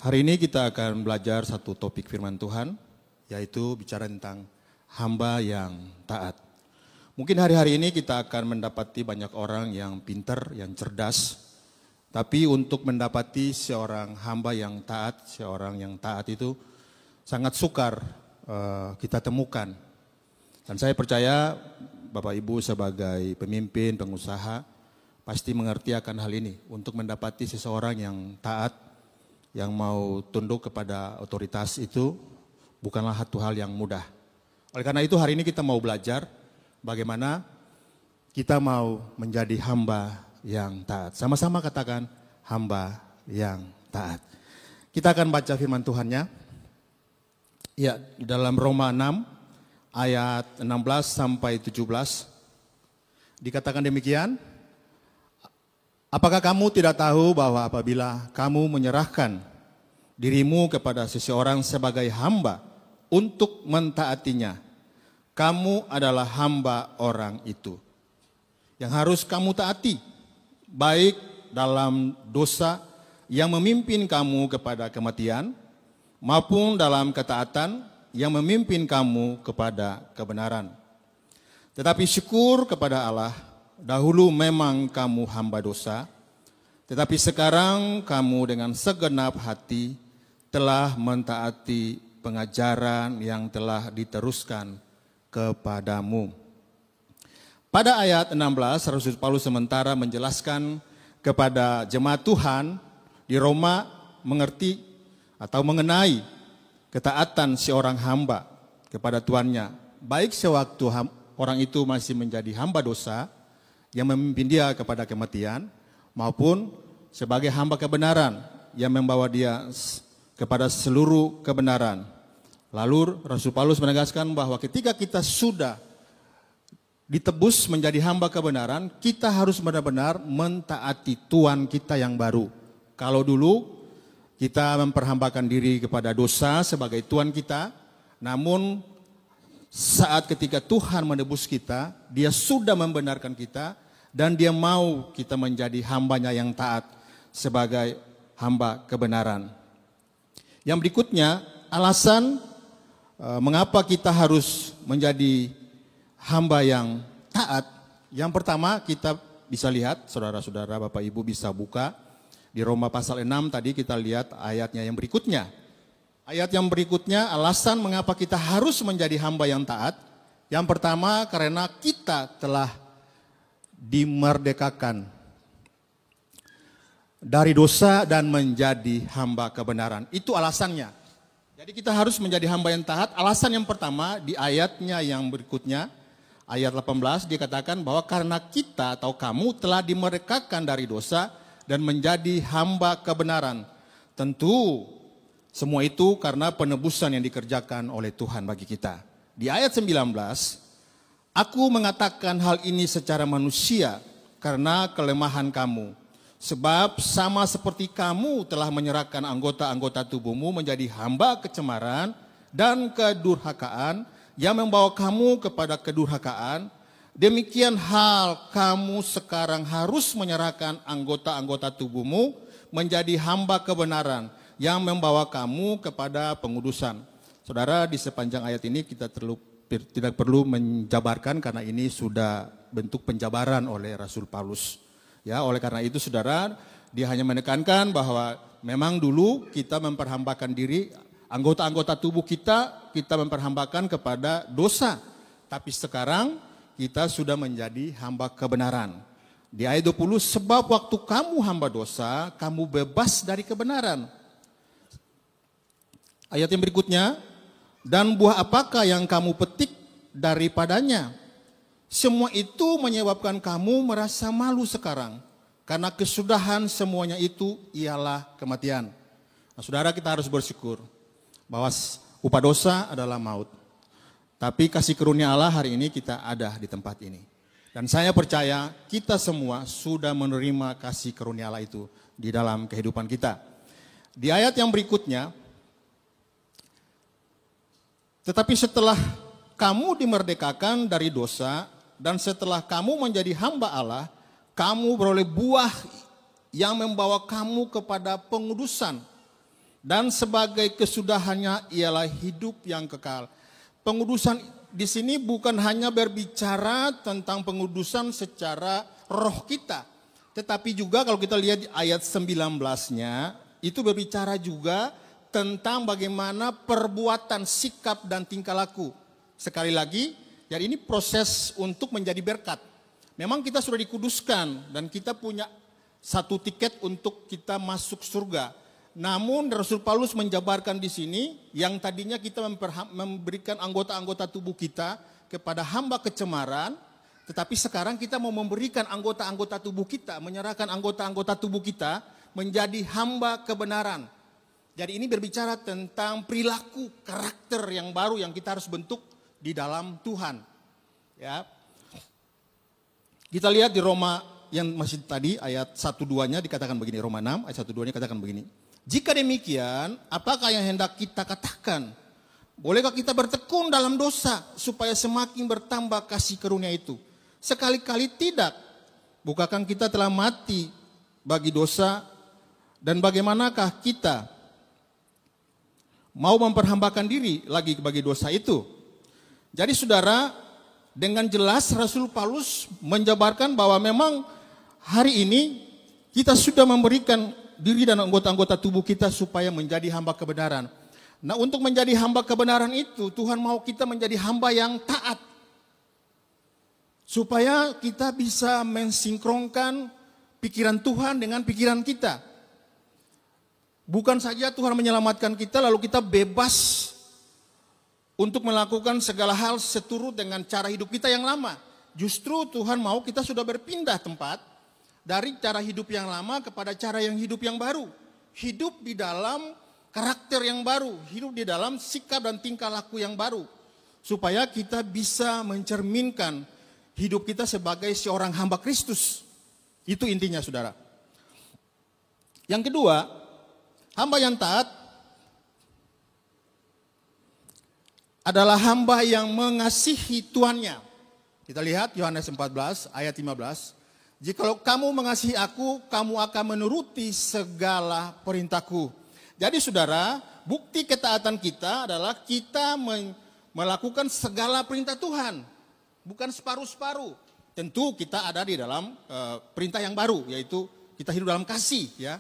Hari ini kita akan belajar satu topik firman Tuhan, yaitu bicara tentang hamba yang taat. Mungkin hari-hari ini kita akan mendapati banyak orang yang pintar, yang cerdas, tapi untuk mendapati seorang hamba yang taat, seorang yang taat itu sangat sukar kita temukan. Dan saya percaya Bapak Ibu sebagai pemimpin, pengusaha, pasti mengerti akan hal ini. Untuk mendapati seseorang yang taat, yang mau tunduk kepada otoritas itu bukanlah satu hal yang mudah. Oleh karena itu hari ini kita mau belajar bagaimana kita mau menjadi hamba yang taat. Sama-sama katakan hamba yang taat. Kita akan baca firman Tuhannya. Ya, dalam Roma 6 ayat 16 sampai 17 dikatakan demikian. Apakah kamu tidak tahu bahwa apabila kamu menyerahkan dirimu kepada seseorang sebagai hamba untuk mentaatinya, kamu adalah hamba orang itu yang harus kamu taati, baik dalam dosa yang memimpin kamu kepada kematian, maupun dalam ketaatan yang memimpin kamu kepada kebenaran. Tetapi syukur kepada Allah, dahulu memang kamu hamba dosa, tetapi sekarang kamu dengan segenap hati telah mentaati pengajaran yang telah diteruskan kepadamu. Pada ayat 16, Rasul Paulus sementara menjelaskan kepada jemaat Tuhan di Roma mengerti atau mengenai ketaatan seorang hamba kepada tuannya, baik sewaktu orang itu masih menjadi hamba dosa yang memimpin dia kepada kematian, maupun sebagai hamba kebenaran yang membawa dia kepada seluruh kebenaran. Lalu Rasul Paulus menegaskan bahwa ketika kita sudah ditebus menjadi hamba kebenaran, kita harus benar-benar mentaati Tuhan kita yang baru. Kalau dulu kita memperhambakan diri kepada dosa sebagai Tuhan kita, namun saat ketika Tuhan menebus kita, Dia sudah membenarkan kita, dan Dia mau kita menjadi hambanya yang taat sebagai hamba kebenaran. Yang berikutnya, alasan mengapa kita harus menjadi hamba yang taat. Yang pertama kita bisa lihat, saudara-saudara, Bapak Ibu bisa buka di Roma pasal 6 tadi kita lihat ayatnya yang berikutnya. Ayat yang berikutnya, alasan mengapa kita harus menjadi hamba yang taat. Yang pertama, karena kita telah dimerdekakan dari dosa dan menjadi hamba kebenaran. Itu alasannya. Jadi kita harus menjadi hamba yang taat. Alasan yang pertama di ayatnya yang berikutnya, ayat 18 dikatakan bahwa karena kita atau kamu telah dimerdekakan dari dosa dan menjadi hamba kebenaran. Tentu semua itu karena penebusan yang dikerjakan oleh Tuhan bagi kita. Di ayat 19, aku mengatakan hal ini secara manusia karena kelemahan kamu. Sebab sama seperti kamu telah menyerahkan anggota-anggota tubuhmu menjadi hamba kecemaran dan kedurhakaan yang membawa kamu kepada kedurhakaan, demikian hal kamu sekarang harus menyerahkan anggota-anggota tubuhmu menjadi hamba kebenaran yang membawa kamu kepada pengudusan. Saudara, di sepanjang ayat ini kita tidak perlu menjabarkan karena ini sudah bentuk penjabaran oleh Rasul Paulus. Ya, oleh karena itu saudara, dia hanya menekankan bahwa memang dulu kita memperhambakan diri, anggota-anggota tubuh kita memperhambakan kepada dosa. Tapi sekarang kita sudah menjadi hamba kebenaran. Di ayat 20, sebab waktu kamu hamba dosa, kamu bebas dari kebenaran. Ayat yang berikutnya, dan buah apakah yang kamu petik daripadanya? Semua itu menyebabkan kamu merasa malu sekarang. Karena kesudahan semuanya itu ialah kematian. Nah, saudara, kita harus bersyukur bahwa upah dosa adalah maut. Tapi kasih karunia Allah hari ini kita ada di tempat ini. Dan saya percaya kita semua sudah menerima kasih karunia Allah itu di dalam kehidupan kita. Di ayat yang berikutnya, tetapi setelah kamu dimerdekakan dari dosa dan setelah kamu menjadi hamba Allah, kamu beroleh buah yang membawa kamu kepada pengudusan. dan sebagai kesudahannya ialah hidup yang kekal. Pengudusan di sini bukan hanya berbicara tentang pengudusan secara roh kita, tetapi juga kalau kita lihat di ayat 19-nya, itu berbicara juga tentang bagaimana perbuatan, sikap, dan tingkah laku. Sekali lagi, jadi ini proses untuk menjadi berkat. Memang kita sudah dikuduskan dan kita punya satu tiket untuk kita masuk surga. Namun Rasul Paulus menjabarkan di sini yang tadinya kita memberikan anggota-anggota tubuh kita kepada hamba kecemaran, tetapi sekarang kita mau memberikan anggota-anggota tubuh kita, menyerahkan anggota-anggota tubuh kita menjadi hamba kebenaran. Jadi ini berbicara tentang perilaku, karakter yang baru yang kita harus bentuk di dalam Tuhan. Ya. Kita lihat di Roma yang masih tadi ayat 1-2-nya dikatakan begini, Roma 6 ayat 1-2-nya dikatakan begini. Jika demikian, apakah yang hendak kita katakan? Bolehkah kita bertekun dalam dosa supaya semakin bertambah kasih karunia itu? Sekali-kali tidak. Bukankah kita telah mati bagi dosa, dan bagaimanakah kita mau memperhambakan diri lagi bagi dosa itu? Jadi saudara, dengan jelas Rasul Paulus menjabarkan bahwa memang hari ini kita sudah memberikan diri dan anggota-anggota tubuh kita supaya menjadi hamba kebenaran. Nah, untuk menjadi hamba kebenaran itu Tuhan mau kita menjadi hamba yang taat. Supaya kita bisa mensinkronkan pikiran Tuhan dengan pikiran kita. Bukan saja Tuhan menyelamatkan kita lalu kita bebas untuk melakukan segala hal seturut dengan cara hidup kita yang lama. Justru Tuhan mau kita sudah berpindah tempat dari cara hidup yang lama kepada cara yang hidup yang baru. Hidup di dalam karakter yang baru, hidup di dalam sikap dan tingkah laku yang baru. Supaya kita bisa mencerminkan hidup kita sebagai seorang hamba Kristus. Itu intinya saudara. Yang kedua, hamba yang taat adalah hamba yang mengasihi tuannya. Kita lihat Yohanes 14 ayat 15. Jikalau kamu mengasihi aku, kamu akan menuruti segala perintahku. Jadi saudara, bukti ketaatan kita adalah kita melakukan segala perintah Tuhan. Bukan separuh-separuh. Tentu kita ada di dalam perintah yang baru, yaitu kita hidup dalam kasih. Ya.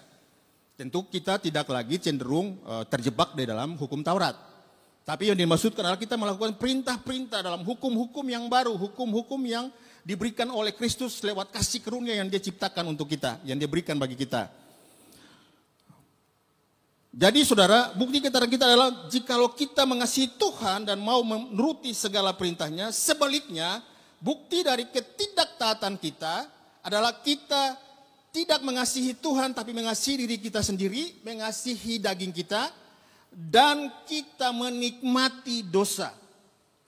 Tentu kita tidak lagi cenderung terjebak di dalam hukum Taurat. Tapi yang dimaksudkan adalah kita melakukan perintah-perintah dalam hukum-hukum yang baru, hukum-hukum yang diberikan oleh Kristus lewat kasih karunia yang Dia ciptakan untuk kita, yang Dia berikan bagi kita. Jadi saudara, bukti ketaatan kita adalah jikalau kita mengasihi Tuhan dan mau menuruti segala perintahnya, sebaliknya bukti dari ketidaktaatan kita adalah kita tidak mengasihi Tuhan tapi mengasihi diri kita sendiri, mengasihi daging kita, dan kita menikmati dosa.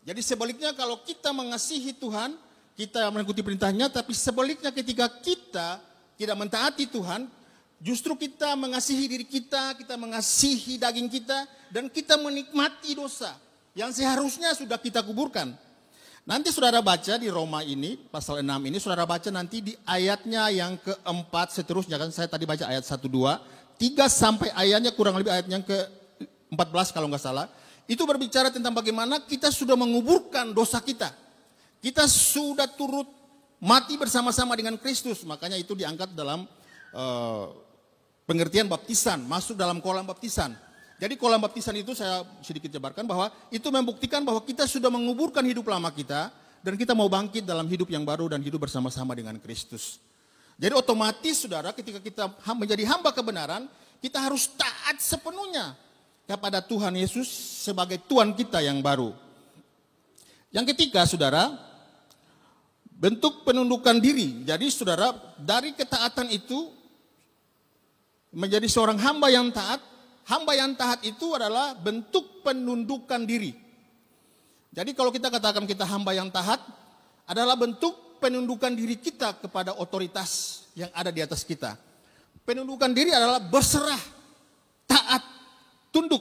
Jadi sebaliknya kalau kita mengasihi Tuhan, kita mengikuti perintahnya, tapi sebaliknya ketika kita tidak mentaati Tuhan, justru kita mengasihi diri kita mengasihi daging kita, dan kita menikmati dosa yang seharusnya sudah kita kuburkan. Nanti saudara baca di Roma ini, pasal 6 ini, saudara baca nanti di ayatnya yang keempat seterusnya, kan saya tadi baca ayat 1, 2, 3 sampai ayatnya kurang lebih ayat yang ke-14 kalau nggak salah. Itu berbicara tentang bagaimana kita sudah menguburkan dosa kita. Kita sudah turut mati bersama-sama dengan Kristus, makanya itu diangkat dalam pengertian baptisan, masuk dalam kolam baptisan. Jadi kolam baptisan itu saya sedikit jabarkan bahwa itu membuktikan bahwa kita sudah menguburkan hidup lama kita dan kita mau bangkit dalam hidup yang baru dan hidup bersama-sama dengan Kristus. Jadi otomatis saudara ketika kita menjadi hamba kebenaran, kita harus taat sepenuhnya kepada Tuhan Yesus sebagai Tuhan kita yang baru. Yang ketiga saudara, bentuk penundukan diri. Jadi saudara, dari ketaatan itu menjadi seorang hamba yang taat. Hamba yang taat itu adalah bentuk penundukan diri. Jadi kalau kita katakan kita hamba yang taat, adalah bentuk penundukan diri kita kepada otoritas yang ada di atas kita. Penundukan diri adalah berserah, taat, tunduk.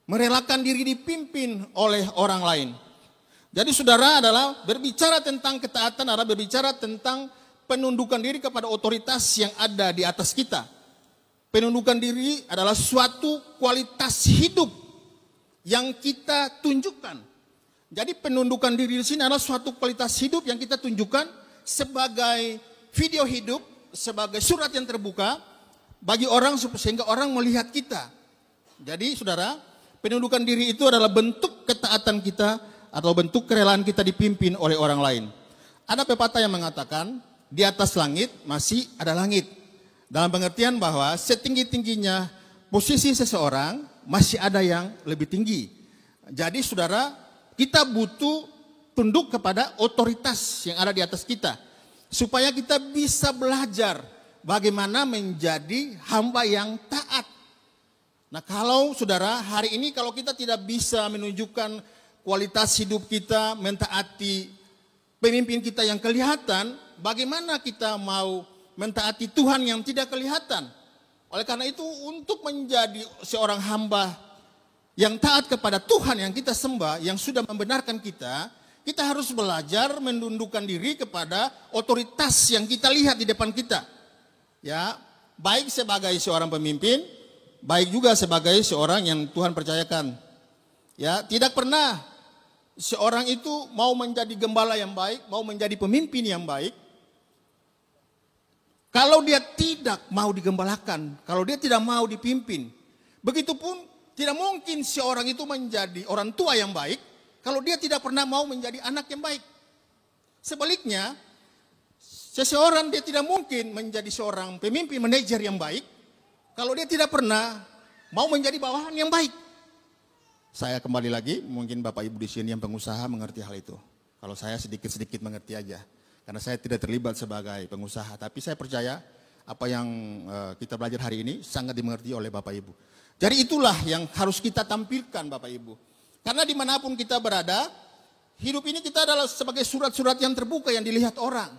Merelakan diri dipimpin oleh orang lain. Jadi saudara adalah berbicara tentang ketaatan, adalah berbicara tentang penundukan diri kepada otoritas yang ada di atas kita. penundukan diri adalah suatu kualitas hidup yang kita tunjukkan. Jadi penundukan diri di sini adalah suatu kualitas hidup yang kita tunjukkan sebagai video hidup, sebagai surat yang terbuka bagi orang sehingga orang melihat kita. Jadi saudara, penundukan diri itu adalah bentuk ketaatan kita atau bentuk kerelaan kita dipimpin oleh orang lain. Ada pepatah yang mengatakan, di atas langit masih ada langit. Dalam pengertian bahwa setinggi-tingginya posisi seseorang masih ada yang lebih tinggi. Jadi saudara, kita butuh tunduk kepada otoritas yang ada di atas kita. Supaya kita bisa belajar bagaimana menjadi hamba yang taat. Nah kalau saudara, hari ini kalau kita tidak bisa menunjukkan kualitas hidup kita, mentaati pemimpin kita yang kelihatan, bagaimana kita mau mentaati Tuhan yang tidak kelihatan? Oleh karena itu untuk menjadi seorang hamba yang taat kepada Tuhan yang kita sembah, yang sudah membenarkan kita, kita harus belajar menundukkan diri kepada otoritas yang kita lihat di depan kita. Ya, baik sebagai seorang pemimpin, baik juga sebagai seorang yang Tuhan percayakan. Ya, tidak pernah seorang itu mau menjadi gembala yang baik, mau menjadi pemimpin yang baik, kalau dia tidak mau digembalakan, kalau dia tidak mau dipimpin. Begitupun tidak mungkin seorang itu menjadi orang tua yang baik kalau dia tidak pernah mau menjadi anak yang baik. Sebaliknya, seseorang dia tidak mungkin menjadi seorang pemimpin manajer yang baik kalau dia tidak pernah mau menjadi bawahan yang baik. Saya kembali lagi, mungkin Bapak Ibu di sini yang pengusaha mengerti hal itu. Kalau saya sedikit-sedikit mengerti aja. Karena saya tidak terlibat sebagai pengusaha, tapi saya percaya apa yang kita belajar hari ini sangat dimengerti oleh Bapak Ibu. Jadi itulah yang harus kita tampilkan Bapak Ibu. Karena dimanapun kita berada, hidup ini kita adalah sebagai surat-surat yang terbuka yang dilihat orang.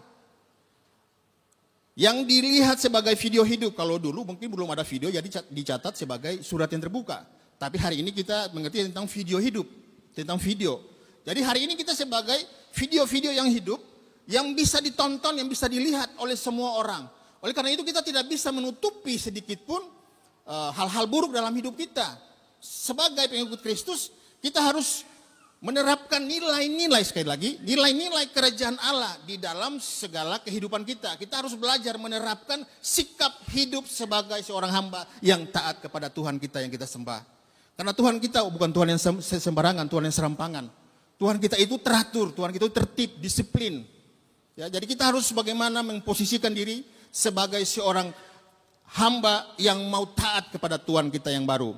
Yang dilihat sebagai video hidup, kalau dulu mungkin belum ada video jadi dicatat sebagai surat yang terbuka. Tapi hari ini kita mengerti tentang video hidup, tentang video. Jadi hari ini kita sebagai video-video yang hidup, yang bisa ditonton, yang bisa dilihat oleh semua orang. Oleh karena itu kita tidak bisa menutupi sedikit pun hal-hal buruk dalam hidup kita. Sebagai pengikut Kristus, kita harus menerapkan nilai-nilai, sekali lagi, nilai-nilai kerajaan Allah di dalam segala kehidupan kita. Kita harus belajar menerapkan sikap hidup sebagai seorang hamba yang taat kepada Tuhan kita yang kita sembah. Karena Tuhan kita bukan Tuhan yang sembarangan, Tuhan yang serampangan. Tuhan kita itu teratur, Tuhan kita itu tertib, disiplin. Ya, jadi kita harus bagaimana memposisikan diri sebagai seorang hamba yang mau taat kepada Tuhan kita yang baru.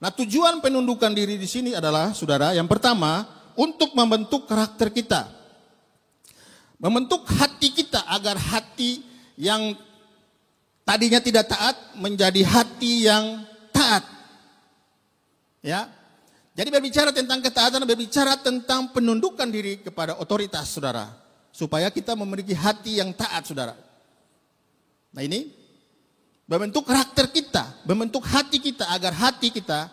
Nah, tujuan penundukan diri di sini adalah, saudara, yang pertama untuk membentuk karakter kita, membentuk hati kita agar hati yang tadinya tidak taat menjadi hati yang taat. Ya, jadi berbicara tentang ketaatan, berbicara tentang penundukan diri kepada otoritas, saudara, supaya kita memiliki hati yang taat, saudara. Nah ini membentuk karakter kita, membentuk hati kita agar hati kita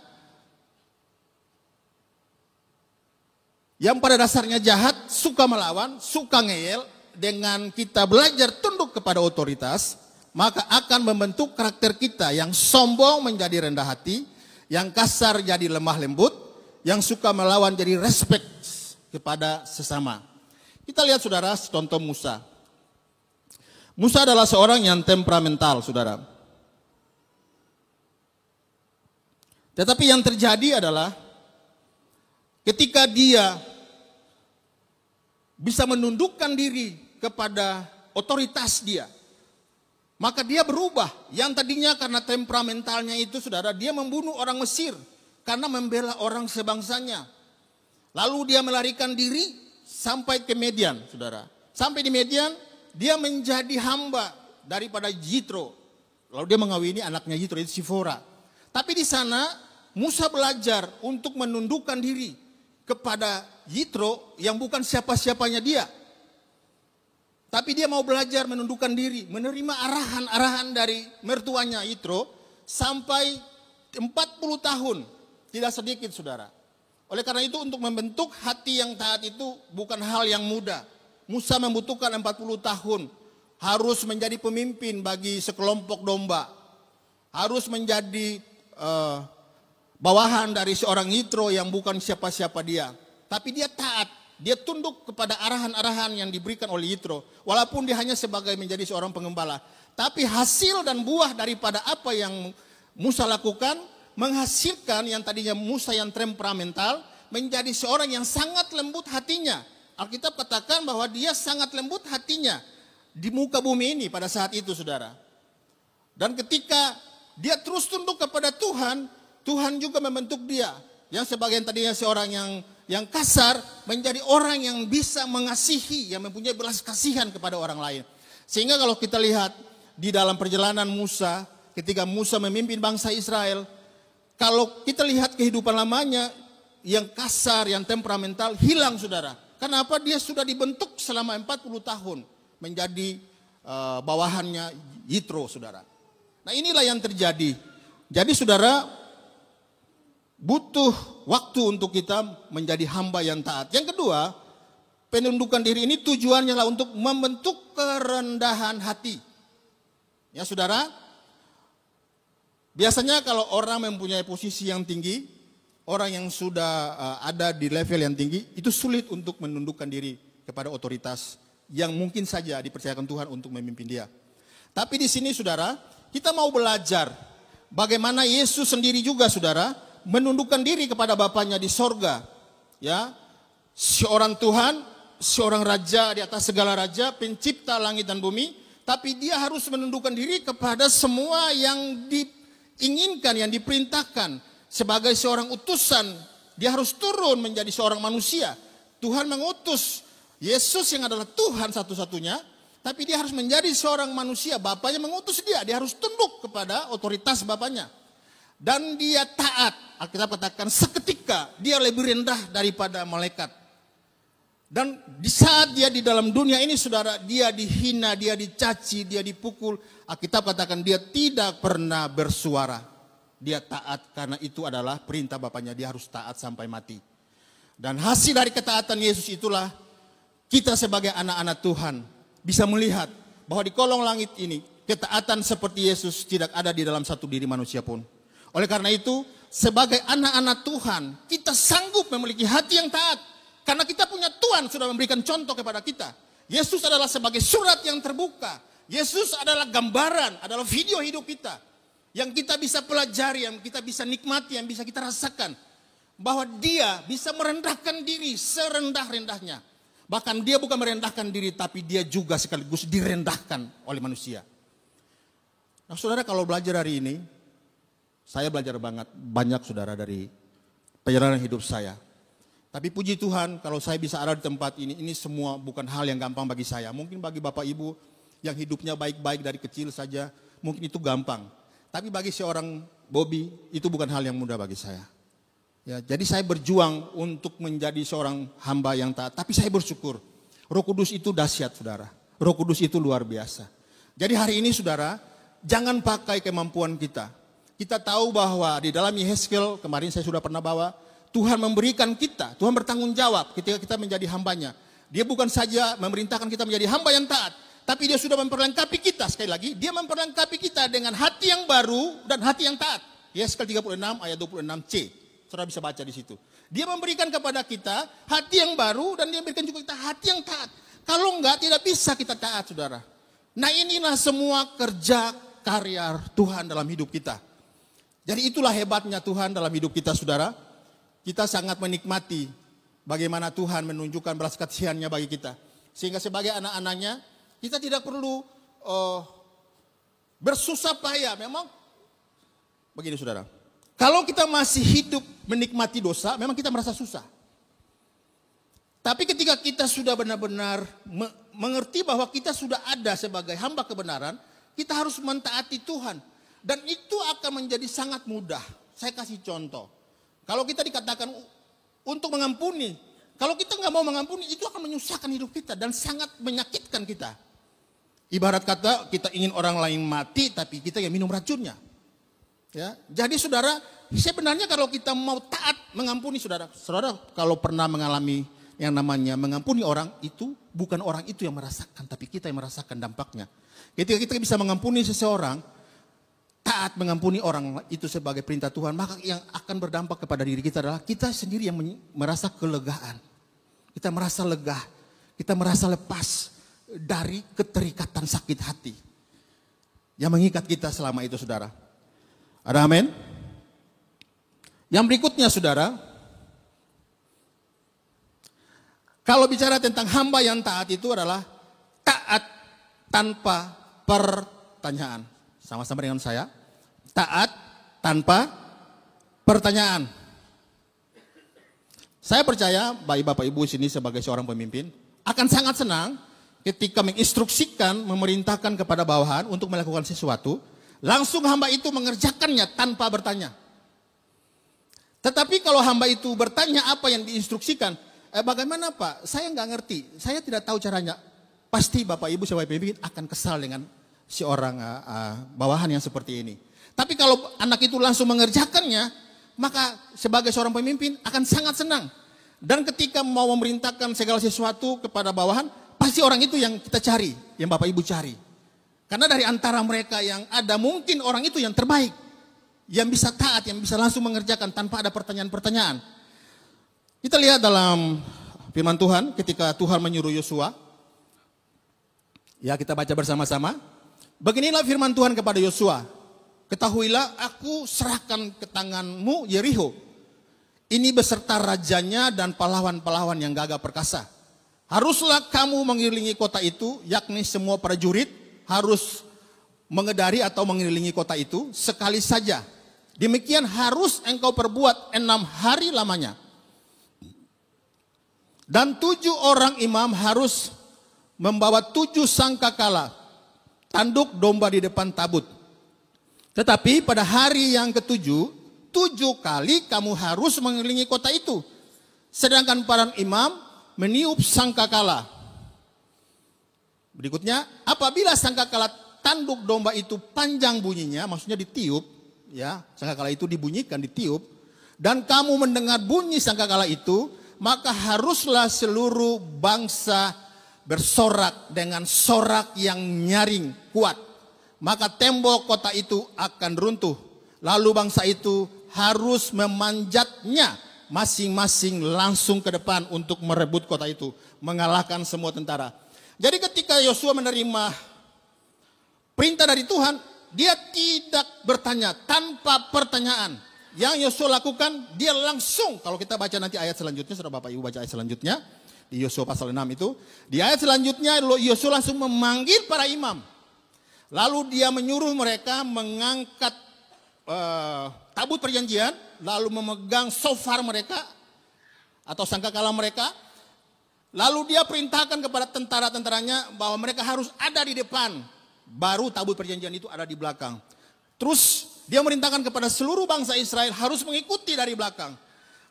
yang pada dasarnya jahat, suka melawan, suka ngeyel, dengan kita belajar tunduk kepada otoritas, maka akan membentuk karakter kita yang sombong menjadi rendah hati, yang kasar jadi lemah lembut, yang suka melawan jadi respect kepada sesama. Kita lihat saudara, contoh Musa. Musa adalah seorang yang temperamental, saudara. Tetapi yang terjadi adalah ketika dia bisa menundukkan diri kepada otoritas dia, maka dia berubah. Yang tadinya karena temperamentalnya itu, saudara, dia membunuh orang Mesir karena membela orang sebangsanya. Lalu dia melarikan diri sampai ke Midian, saudara. Sampai di Midian, dia menjadi hamba daripada Yitro. Lalu dia mengawini anaknya Yitro, itu Sifora. Tapi di sana Musa belajar untuk menundukkan diri kepada Yitro yang bukan siapa-siapanya dia. Tapi dia mau belajar menundukkan diri, menerima arahan-arahan dari mertuanya Yitro sampai 40 tahun. Tidak sedikit, saudara. Oleh karena itu untuk membentuk hati yang taat itu bukan hal yang mudah. Musa membutuhkan 40 tahun. Harus menjadi pemimpin bagi sekelompok domba. harus menjadi bawahan dari seorang Yitro yang bukan siapa-siapa dia. Tapi dia taat, dia tunduk kepada arahan-arahan yang diberikan oleh Yitro. Walaupun dia hanya sebagai menjadi seorang pengembala. Tapi hasil dan buah daripada apa yang Musa lakukan, menghasilkan yang tadinya Musa yang temperamental, menjadi seorang yang sangat lembut hatinya. Alkitab katakan bahwa dia sangat lembut hatinya di muka bumi ini pada saat itu, saudara. Dan ketika dia terus tunduk kepada Tuhan, Tuhan juga membentuk dia. Yang sebagian tadinya seorang yang kasar, menjadi orang yang bisa mengasihi, yang mempunyai belas kasihan kepada orang lain. Sehingga kalau kita lihat di dalam perjalanan Musa, ketika Musa memimpin bangsa Israel, kalau kita lihat kehidupan lamanya, yang kasar, yang temperamental, hilang, saudara. Kenapa? Dia sudah dibentuk selama 40 tahun menjadi bawahannya Yitro, saudara. Nah, inilah yang terjadi. Jadi saudara, butuh waktu untuk kita menjadi hamba yang taat. Yang kedua, penundukan diri ini tujuannya lah untuk membentuk kerendahan hati. Ya saudara, biasanya kalau orang mempunyai posisi yang tinggi, orang yang sudah ada di level yang tinggi, itu sulit untuk menundukkan diri kepada otoritas yang mungkin saja dipercayakan Tuhan untuk memimpin dia. Tapi di sini saudara, kita mau belajar bagaimana Yesus sendiri juga, saudara, menundukkan diri kepada Bapaknya di sorga. Ya, seorang Tuhan, seorang raja di atas segala raja, pencipta langit dan bumi, tapi dia harus menundukkan diri kepada semua yang diinginkan, yang diperintahkan. Sebagai seorang utusan, dia harus turun menjadi seorang manusia. Tuhan mengutus Yesus yang adalah Tuhan satu-satunya, tapi dia harus menjadi seorang manusia. Bapaknya mengutus dia harus tunduk kepada otoritas Bapaknya. Dan dia taat. Alkitab katakan seketika dia lebih rendah daripada malaikat. Dan di saat dia di dalam dunia ini, saudara, dia dihina, dia dicaci, dia dipukul. Alkitab katakan dia tidak pernah bersuara. Dia taat karena itu adalah perintah Bapaknya. Dia harus taat sampai mati. Dan hasil dari ketaatan Yesus itulah kita sebagai anak-anak Tuhan bisa melihat bahwa di kolong langit ini ketaatan seperti Yesus tidak ada di dalam satu diri manusia pun. Oleh karena itu, sebagai anak-anak Tuhan, kita sanggup memiliki hati yang taat. Karena kita punya Tuhan sudah memberikan contoh kepada kita. Yesus adalah sebagai surat yang terbuka. Yesus adalah gambaran, adalah video hidup kita. Yang kita bisa pelajari, yang kita bisa nikmati, yang bisa kita rasakan. Bahwa dia bisa merendahkan diri serendah-rendahnya. Bahkan dia bukan merendahkan diri, tapi dia juga sekaligus direndahkan oleh manusia. Nah saudara, kalau belajar hari ini, saya belajar banyak saudara dari perjalanan hidup saya. Tapi puji Tuhan kalau saya bisa ada di tempat ini semua bukan hal yang gampang bagi saya. Mungkin bagi Bapak Ibu yang hidupnya baik-baik dari kecil saja, mungkin itu gampang. Tapi bagi seorang Bobby itu bukan hal yang mudah bagi saya. Ya, jadi saya berjuang untuk menjadi seorang hamba yang taat. Tapi saya bersyukur, Roh Kudus itu dahsyat saudara. Roh Kudus itu luar biasa. Jadi hari ini saudara, jangan pakai kemampuan kita. Kita tahu bahwa di dalam Yehezkel, kemarin saya sudah pernah bawa, Tuhan memberikan kita, Tuhan bertanggung jawab ketika kita menjadi hambanya. Dia bukan saja memerintahkan kita menjadi hamba yang taat, tapi dia sudah memperlengkapi kita, sekali lagi, dia memperlengkapi kita dengan hati yang baru dan hati yang taat. Yehezkel 36 ayat 26c. Saudara bisa baca di situ. Dia memberikan kepada kita hati yang baru dan dia memberikan juga kita hati yang taat. Kalau enggak, tidak bisa kita taat, saudara. Nah inilah semua kerja karya Tuhan dalam hidup kita. Jadi itulah hebatnya Tuhan dalam hidup kita, saudara. Kita sangat menikmati bagaimana Tuhan menunjukkan belas kasihannya bagi kita. Sehingga sebagai anak-anaknya, kita tidak perlu bersusah payah. Memang begini saudara. Kalau kita masih hidup menikmati dosa, memang kita merasa susah. Tapi ketika kita sudah benar-benar mengerti bahwa kita sudah ada sebagai hamba kebenaran, kita harus mentaati Tuhan. Dan itu akan menjadi sangat mudah. Saya kasih contoh. Kalau kita dikatakan untuk mengampuni, kalau kita nggak mau mengampuni, itu akan menyusahkan hidup kita dan sangat menyakitkan kita. Ibarat kata kita ingin orang lain mati, tapi kita yang minum racunnya. Ya, jadi saudara, sebenarnya kalau kita mau taat mengampuni saudara kalau pernah mengalami yang namanya mengampuni orang, itu bukan orang itu yang merasakan, tapi kita yang merasakan dampaknya. Ketika kita bisa mengampuni seseorang, taat taat mengampuni orang itu sebagai perintah Tuhan, maka yang akan berdampak kepada diri kita adalah kita sendiri yang merasa kelegaan. Kita merasa lega, kita merasa lepas dari keterikatan sakit hati yang mengikat kita selama itu, saudara. Ada amin? Yang berikutnya, saudara, kalau bicara tentang hamba yang taat itu adalah taat tanpa pertanyaan. Sama-sama dengan saya, taat tanpa pertanyaan. Saya percaya Bapak Ibu sini sebagai seorang pemimpin akan sangat senang ketika menginstruksikan, memerintahkan kepada bawahan untuk melakukan sesuatu, langsung hamba itu mengerjakannya tanpa bertanya. Tetapi kalau hamba itu bertanya apa yang diinstruksikan, bagaimana Pak? Saya nggak ngerti, saya tidak tahu caranya. Pasti Bapak Ibu sebagai pemimpin akan kesal dengan si orang bawahan yang seperti ini. Tapi kalau anak itu langsung mengerjakannya, maka sebagai seorang pemimpin akan sangat senang. Dan ketika mau memerintahkan segala sesuatu kepada bawahan, pasti orang itu yang kita cari, yang Bapak Ibu cari. Karena dari antara mereka yang ada, mungkin orang itu yang terbaik, yang bisa taat, yang bisa langsung mengerjakan tanpa ada pertanyaan-pertanyaan. Kita lihat dalam firman Tuhan ketika Tuhan menyuruh Yosua. Ya, kita baca bersama-sama. Beginilah firman Tuhan kepada Yosua. Ketahuilah, aku serahkan ke tanganmu Yerikho. Ini beserta rajanya dan pahlawan-pahlawan yang gagah perkasa. Haruslah kamu mengelilingi kota itu, yakni semua prajurit harus mengedari atau mengelilingi kota itu sekali saja. Demikian harus engkau perbuat 6 hari lamanya. Dan 7 orang imam harus membawa 7 sangkakala, tanduk domba di depan tabut. Tetapi pada hari yang ke-7, 7 kali kamu harus mengelilingi kota itu. Sedangkan para imam meniup sangkakala. Berikutnya, apabila sangkakala tanduk domba itu panjang bunyinya, maksudnya ditiup, ya, sangkakala itu dibunyikan, ditiup, dan kamu mendengar bunyi sangkakala itu, maka haruslah seluruh bangsa bersorak dengan sorak yang nyaring kuat. Maka tembok kota itu akan runtuh. Lalu bangsa itu harus memanjatnya masing-masing langsung ke depan untuk merebut kota itu. Mengalahkan semua tentara. Jadi ketika Yosua menerima perintah dari Tuhan, dia tidak bertanya tanpa pertanyaan. Yang Yosua lakukan, dia langsung, kalau kita baca nanti ayat selanjutnya, saudara Bapak Ibu baca ayat selanjutnya, di Yosua pasal 6 itu, di ayat selanjutnya Yosua langsung memanggil para imam. Lalu dia menyuruh mereka mengangkat tabut perjanjian, lalu memegang shofar mereka atau sangkakala mereka. Lalu dia perintahkan kepada tentara-tentaranya bahwa mereka harus ada di depan, baru tabut perjanjian itu ada di belakang. Terus dia merintahkan kepada seluruh bangsa Israel harus mengikuti dari belakang.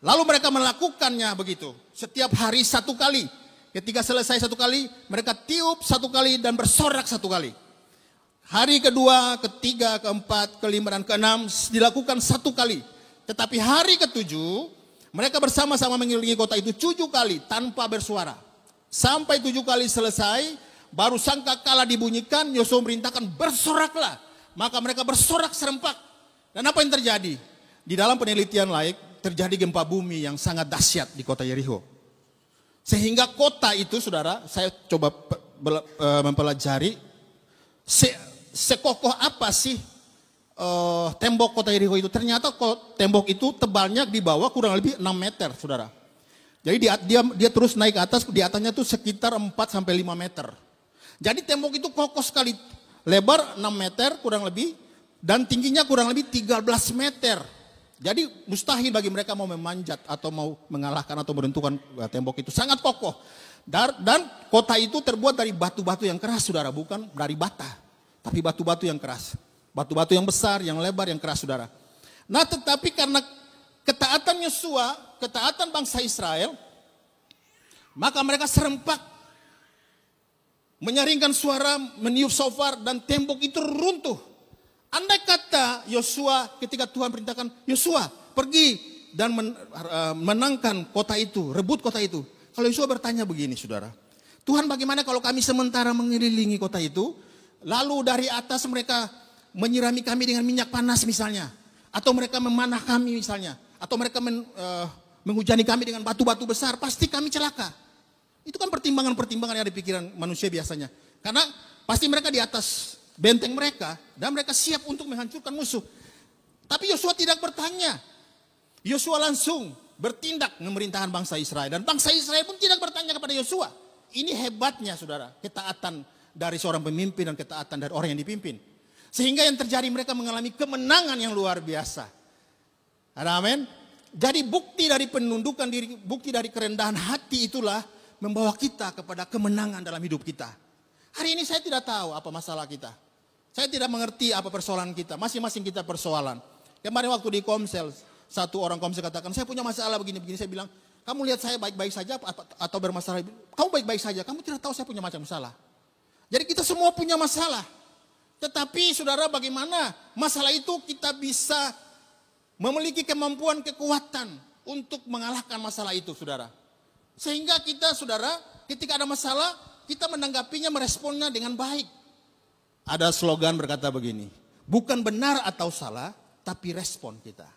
Lalu mereka melakukannya begitu. Setiap hari 1 kali. Ketika selesai 1 kali, mereka tiup 1 kali dan bersorak 1 kali. Hari kedua, ketiga, keempat, kelima, dan keenam dilakukan 1 kali. Tetapi hari ke-7, mereka bersama-sama mengelilingi kota itu 7 kali tanpa bersuara. Sampai 7 kali selesai, baru sangkakala dibunyikan, Yosua merintahkan bersoraklah. Maka mereka bersorak serempak. Dan apa yang terjadi? Di dalam penelitian lain, terjadi gempa bumi yang sangat dahsyat di kota Yerikho. Sehingga kota itu, saudara, saya coba mempelajari sekokoh apa sih tembok kota Yerikho itu. Ternyata tembok itu tebalnya di bawah kurang lebih 6 meter, saudara. Jadi dia terus naik ke atas, di atasnya tuh sekitar 4-5 meter. Jadi tembok itu kokoh sekali, lebar 6 meter kurang lebih, dan tingginya kurang lebih 13 meter. Jadi mustahil bagi mereka mau memanjat atau mau mengalahkan atau meruntuhkan tembok itu. Sangat kokoh. Dan kota itu terbuat dari batu-batu yang keras, saudara. Bukan dari bata, tapi batu-batu yang keras. Batu-batu yang besar, yang lebar, yang keras, saudara. Nah tetapi karena ketaatan Yosua, ketaatan bangsa Israel, maka mereka serempak menyaringkan suara, meniup shofar, dan tembok itu runtuh. Andai kata Yosua ketika Tuhan perintahkan, Yosua pergi dan menangkan kota itu, rebut kota itu. Kalau Yosua bertanya begini, saudara, Tuhan bagaimana kalau kami sementara mengelilingi kota itu, lalu dari atas mereka menyirami kami dengan minyak panas misalnya. Atau mereka memanah kami misalnya. Atau mereka menghujani kami dengan batu-batu besar, pasti kami celaka. Itu kan pertimbangan-pertimbangan yang ada di pikiran manusia biasanya. Karena pasti mereka di atas benteng mereka dan mereka siap untuk menghancurkan musuh. Tapi Yosua tidak bertanya. Yosua langsung bertindak memerintahkan bangsa Israel. Dan bangsa Israel pun tidak bertanya kepada Yosua. Ini hebatnya saudara, ketaatan dari seorang pemimpin dan ketaatan dari orang yang dipimpin. Sehingga yang terjadi mereka mengalami kemenangan yang luar biasa. Ada amin? Jadi bukti dari penundukan diri, bukti dari kerendahan hati itulah membawa kita kepada kemenangan dalam hidup kita. Hari ini saya tidak tahu apa masalah kita. Saya tidak mengerti apa persoalan kita. Masing-masing kita persoalan. Kemarin waktu di Komsel, satu orang Komsel katakan, saya punya masalah begini-begini. Saya bilang, kamu lihat saya baik-baik saja atau bermasalah? Kamu baik-baik saja, kamu tidak tahu saya punya macam masalah. Jadi kita semua punya masalah. Tetapi saudara, bagaimana masalah itu kita bisa memiliki kemampuan, kekuatan untuk mengalahkan masalah itu saudara. Sehingga kita saudara, ketika ada masalah, kita menanggapinya, meresponnya dengan baik. Ada slogan berkata begini, bukan benar atau salah, tapi respon kita.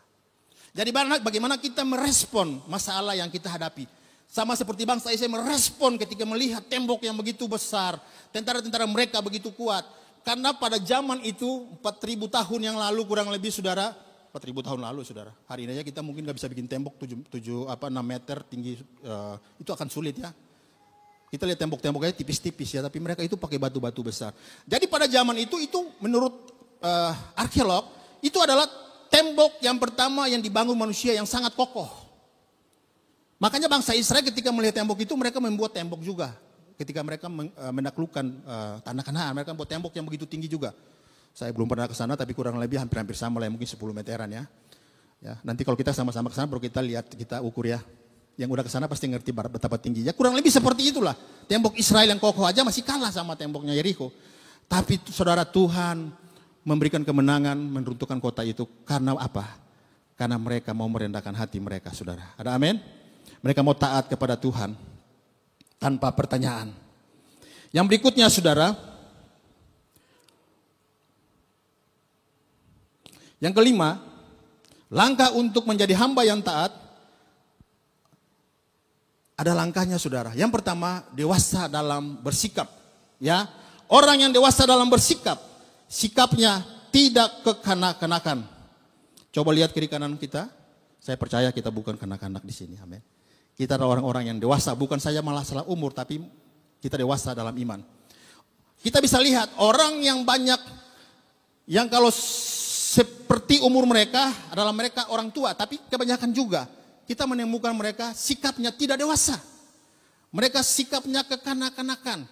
Jadi bagaimana kita merespon masalah yang kita hadapi. Sama seperti bangsa Israel merespon ketika melihat tembok yang begitu besar. Tentara-tentara mereka begitu kuat. Karena pada zaman itu 4.000 tahun yang lalu kurang lebih saudara. 4.000 tahun lalu saudara. Hari ini aja kita mungkin gak bisa bikin tembok 6 meter tinggi. Itu akan sulit ya. Kita lihat tembok-temboknya tipis-tipis ya. Tapi mereka itu pakai batu-batu besar. Jadi pada zaman itu menurut arkeolog. Itu adalah tembok yang pertama yang dibangun manusia yang sangat kokoh. Makanya bangsa Israel ketika melihat tembok itu mereka membuat tembok juga. Ketika mereka menaklukkan tanah Kanaan, mereka membuat tembok yang begitu tinggi juga. Saya belum pernah ke sana tapi kurang lebih hampir sama lah, mungkin 10 meteran ya. Ya, nanti kalau kita sama-sama ke sana baru kita lihat, kita ukur ya. Yang udah ke sana pasti ngerti betapa tingginya. Kurang lebih seperti itulah. Tembok Israel yang kokoh aja masih kalah sama temboknya Yeriko. Tapi saudara, Tuhan memberikan kemenangan, meruntuhkan kota itu karena apa? Karena mereka mau merendahkan hati mereka, saudara. Ada amin? Mereka mau taat kepada Tuhan tanpa pertanyaan. Yang berikutnya, saudara. Yang kelima, langkah untuk menjadi hamba yang taat ada langkahnya, saudara. Yang pertama, dewasa dalam bersikap. Ya, orang yang dewasa dalam bersikap, sikapnya tidak kekanak-kanakan. Coba lihat kiri kanan kita. Saya percaya kita bukan kanak-kanak di sini. Amin. Kita adalah orang-orang yang dewasa, bukan saja malah salah umur, tapi kita dewasa dalam iman. Kita bisa lihat orang yang banyak, yang kalau seperti umur mereka adalah mereka orang tua, tapi kebanyakan juga kita menemukan mereka sikapnya tidak dewasa. Mereka sikapnya kekanak-kanakan.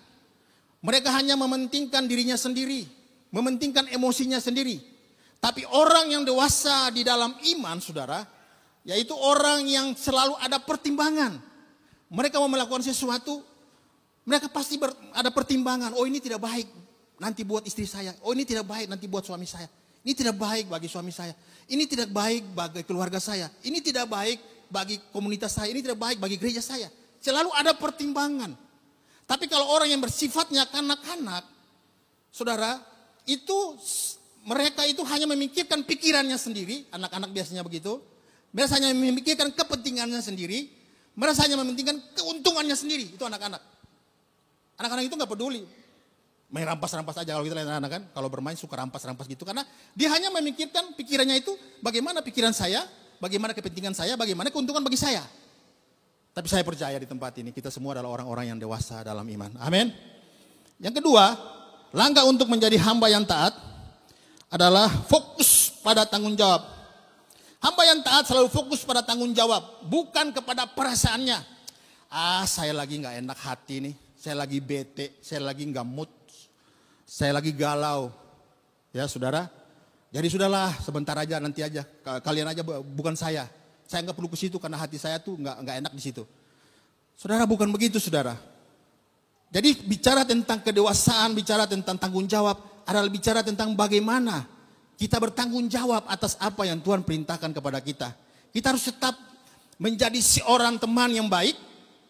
Mereka hanya mementingkan dirinya sendiri, mementingkan emosinya sendiri. Tapi orang yang dewasa di dalam iman, saudara, yaitu orang yang selalu ada pertimbangan. Mereka mau melakukan sesuatu, mereka pasti ada pertimbangan. Oh, ini tidak baik nanti buat istri saya. Oh, ini tidak baik nanti buat suami saya. Ini tidak baik bagi suami saya. Ini tidak baik bagi keluarga saya. Ini tidak baik bagi komunitas saya. Ini tidak baik bagi gereja saya. Selalu ada pertimbangan. Tapi kalau orang yang bersifatnya kanak-kanak, saudara, itu mereka itu hanya memikirkan pikirannya sendiri. Anak-anak biasanya begitu. Mereka hanya memikirkan kepentingannya sendiri. Mereka hanya mementingkan keuntungannya sendiri. Itu anak-anak. Anak-anak itu gak peduli. Main rampas-rampas aja kalau kita lihat anak-anak kan. Kalau bermain suka rampas-rampas gitu. Karena dia hanya memikirkan pikirannya itu. Bagaimana pikiran saya. Bagaimana kepentingan saya. Bagaimana keuntungan bagi saya. Tapi saya percaya di tempat ini. Kita semua adalah orang-orang yang dewasa dalam iman. Amin. Yang kedua. Langkah untuk menjadi hamba yang taat. Adalah fokus pada tanggung jawab. Hamba yang taat selalu fokus pada tanggung jawab. Bukan kepada perasaannya. Saya lagi gak enak hati nih. Saya lagi bete. Saya lagi gak mood. Saya lagi galau. Ya saudara. Jadi sudahlah sebentar aja, nanti aja. Kalian aja, bukan saya. Saya nggak perlu ke situ karena hati saya tuh nggak enak di situ. Saudara, bukan begitu saudara. Jadi bicara tentang kedewasaan, bicara tentang tanggung jawab adalah bicara tentang bagaimana kita bertanggung jawab atas apa yang Tuhan perintahkan kepada kita. Kita harus tetap menjadi seorang teman yang baik,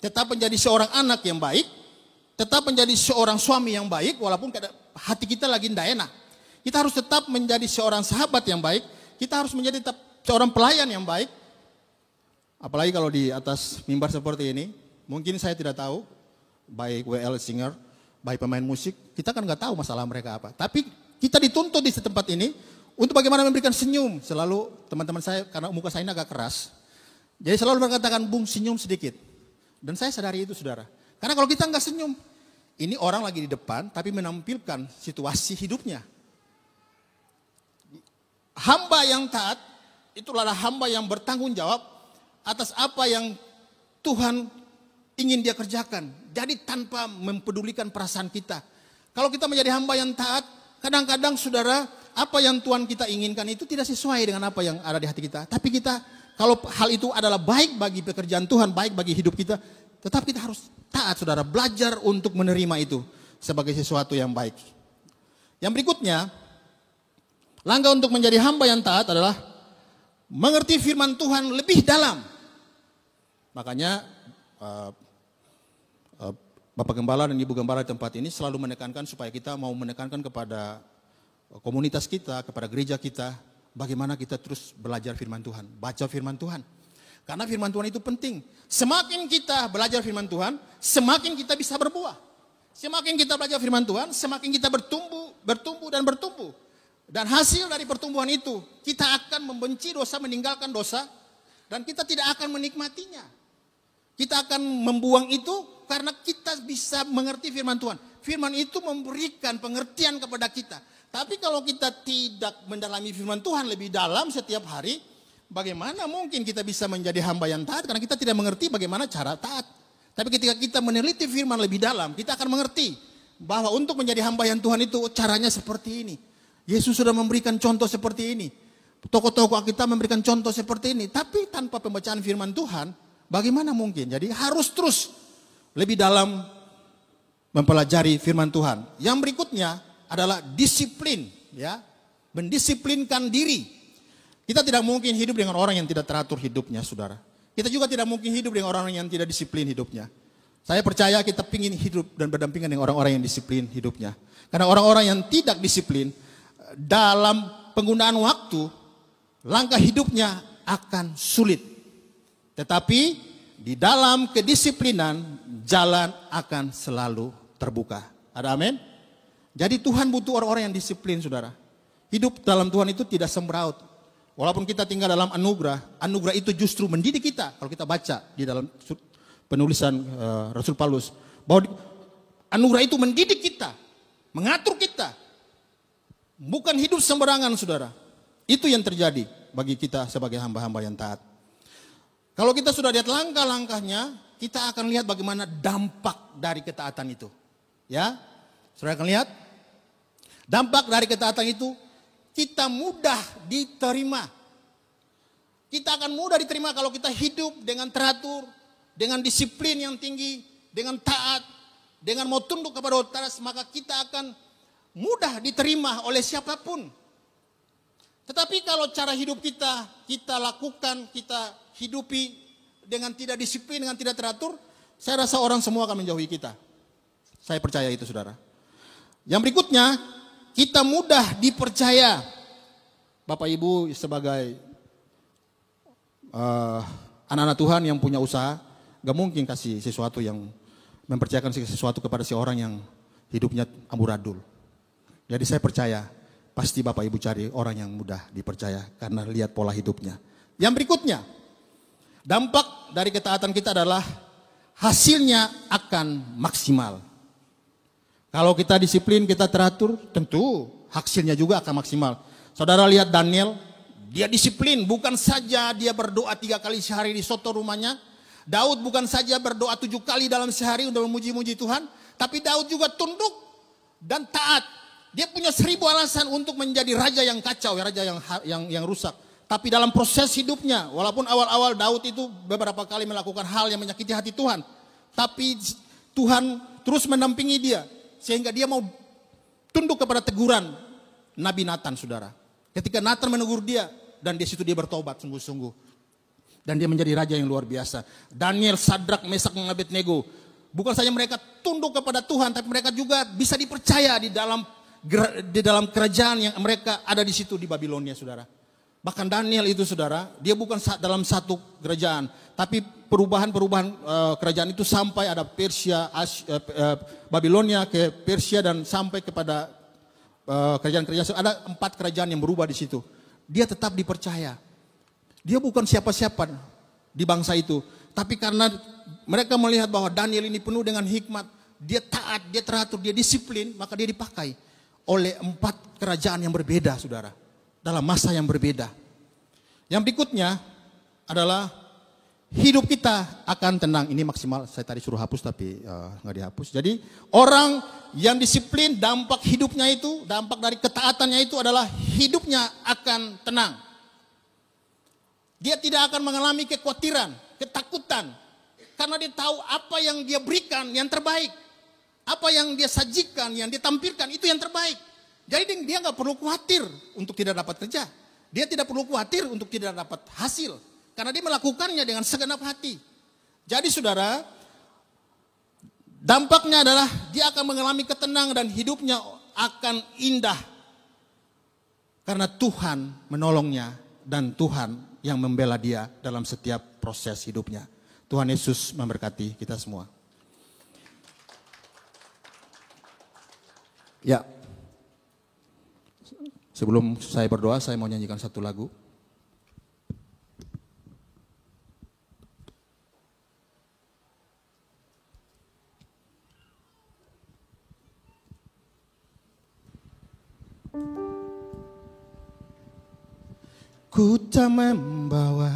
tetap menjadi seorang anak yang baik, tetap menjadi seorang suami yang baik walaupun hati kita lagi tidak enak. Kita harus tetap menjadi seorang sahabat yang baik. Kita harus menjadi tetap seorang pelayan yang baik. Apalagi kalau di atas mimbar seperti ini, mungkin saya tidak tahu, baik WL singer, baik pemain musik, kita kan nggak tahu masalah mereka apa. Tapi kita dituntut di tempat ini untuk bagaimana memberikan senyum. Selalu teman-teman saya, karena muka saya ini agak keras, jadi selalu berkatakan, Bung senyum sedikit. Dan saya sadari itu saudara. Karena kalau kita nggak senyum, ini orang lagi di depan tapi menampilkan situasi hidupnya. Hamba yang taat, itulah hamba yang bertanggung jawab atas apa yang Tuhan ingin dia kerjakan. Jadi tanpa mempedulikan perasaan kita. Kalau kita menjadi hamba yang taat, kadang-kadang saudara, apa yang Tuhan kita inginkan itu tidak sesuai dengan apa yang ada di hati kita. Tapi kita, kalau hal itu adalah baik bagi pekerjaan Tuhan, baik bagi hidup kita, tetap kita harus taat saudara, belajar untuk menerima itu sebagai sesuatu yang baik. Yang berikutnya, langkah untuk menjadi hamba yang taat adalah mengerti firman Tuhan lebih dalam. Makanya Bapak Gembala dan Ibu Gembala di tempat ini selalu menekankan supaya kita mau menekankan kepada komunitas kita, kepada gereja kita, bagaimana kita terus belajar firman Tuhan, baca firman Tuhan. Karena firman Tuhan itu penting. Semakin kita belajar firman Tuhan, semakin kita bisa berbuah. Semakin kita belajar firman Tuhan, semakin kita bertumbuh dan bertumbuh. Dan hasil dari pertumbuhan itu, kita akan membenci dosa, meninggalkan dosa, dan kita tidak akan menikmatinya. Kita akan membuang itu karena kita bisa mengerti firman Tuhan. Firman itu memberikan pengertian kepada kita. Tapi kalau kita tidak mendalami firman Tuhan lebih dalam setiap hari, bagaimana mungkin kita bisa menjadi hamba yang taat? Karena kita tidak mengerti bagaimana cara taat. Tapi ketika kita meneliti firman lebih dalam, kita akan mengerti bahwa untuk menjadi hamba yang Tuhan itu caranya seperti ini. Yesus sudah memberikan contoh seperti ini. Tokoh-tokoh kita memberikan contoh seperti ini. Tapi tanpa pembacaan firman Tuhan, bagaimana mungkin? Jadi harus terus lebih dalam mempelajari firman Tuhan. Yang berikutnya adalah disiplin, ya, mendisiplinkan diri. Kita tidak mungkin hidup dengan orang yang tidak teratur hidupnya, saudara. Kita juga tidak mungkin hidup dengan orang yang tidak disiplin hidupnya. Saya percaya kita ingin hidup dan berdampingan dengan orang-orang yang disiplin hidupnya. Karena orang-orang yang tidak disiplin dalam penggunaan waktu, langkah hidupnya akan sulit. Tetapi di dalam kedisiplinan, jalan akan selalu terbuka. Ada amin? Jadi Tuhan butuh orang-orang yang disiplin, saudara. Hidup dalam Tuhan itu tidak sembraut. Walaupun kita tinggal dalam anugerah, anugerah itu justru mendidik kita. Kalau kita baca di dalam penulisan Rasul Paulus, bahwa anugerah itu mendidik kita, mengatur kita. Bukan hidup sembarangan, saudara. Itu yang terjadi bagi kita sebagai hamba-hamba yang taat. Kalau kita sudah lihat langkah-langkahnya, kita akan lihat bagaimana dampak dari ketaatan itu. Ya, saudara akan lihat dampak dari ketaatan itu, kita mudah diterima. Kita akan mudah diterima kalau kita hidup dengan teratur, dengan disiplin yang tinggi, dengan taat, dengan mau tunduk kepada otoritas, maka kita akan mudah diterima oleh siapapun. Tetapi kalau cara hidup kita lakukan, kita hidupi dengan tidak disiplin, dengan tidak teratur, saya rasa orang semua akan menjauhi kita. Saya percaya itu, saudara. Yang berikutnya, kita mudah dipercaya. Bapak Ibu sebagai anak-anak Tuhan yang punya usaha, gak mungkin kasih sesuatu yang mempercayakan sesuatu kepada seorang yang hidupnya amburadul. Jadi saya percaya pasti Bapak Ibu cari orang yang mudah dipercaya karena lihat pola hidupnya. Yang berikutnya, dampak dari ketaatan kita adalah hasilnya akan maksimal. Kalau kita disiplin, kita teratur, tentu hasilnya juga akan maksimal. Saudara lihat Daniel, dia disiplin, bukan saja dia berdoa 3 kali sehari di soto rumahnya. Daud bukan saja berdoa 7 kali dalam sehari untuk memuji-muji Tuhan, tapi Daud juga tunduk dan taat. Dia punya 1000 alasan untuk menjadi raja yang kacau, raja yang rusak. Tapi dalam proses hidupnya, walaupun awal-awal Daud itu beberapa kali melakukan hal yang menyakiti hati Tuhan, tapi Tuhan terus mendampingi dia, sehingga dia mau tunduk kepada teguran Nabi Nathan, saudara. Ketika Nathan menegur dia, dan di situ dia bertobat sungguh-sungguh. Dan dia menjadi raja yang luar biasa. Daniel, Sadrak, Mesak, dan Abednego, bukan saja mereka tunduk kepada Tuhan, tapi mereka juga bisa dipercaya di di dalam kerajaan yang mereka ada di situ di Babilonia, saudara. Bahkan Daniel itu, saudara, dia bukan dalam satu kerajaan, tapi perubahan-perubahan kerajaan itu sampai ada Persia, Babilonia ke Persia dan sampai kepada kerajaan-kerajaan. Ada 4 kerajaan yang berubah di situ. Dia tetap dipercaya. Dia bukan siapa-siapa di bangsa itu, tapi karena mereka melihat bahwa Daniel ini penuh dengan hikmat, dia taat, dia teratur, dia disiplin, maka dia dipakai oleh 4 kerajaan yang berbeda, saudara, dalam masa yang berbeda. Yang berikutnya adalah hidup kita akan tenang. Ini maksimal, saya tadi suruh hapus tapi nggak dihapus. Jadi orang yang disiplin, dampak hidupnya itu, dampak dari ketaatannya itu adalah hidupnya akan tenang. Dia tidak akan mengalami kekhawatiran, ketakutan, karena dia tahu apa yang dia berikan yang terbaik. Apa yang dia sajikan, yang dia tampilkan itu yang terbaik. Jadi dia nggak perlu khawatir untuk tidak dapat kerja. Dia tidak perlu khawatir untuk tidak dapat hasil. Karena dia melakukannya dengan segenap hati. Jadi saudara, dampaknya adalah dia akan mengalami ketenangan dan hidupnya akan indah. Karena Tuhan menolongnya dan Tuhan yang membela dia dalam setiap proses hidupnya. Tuhan Yesus memberkati kita semua. Ya, sebelum saya berdoa, saya mau nyanyikan satu lagu. Ku tak membawa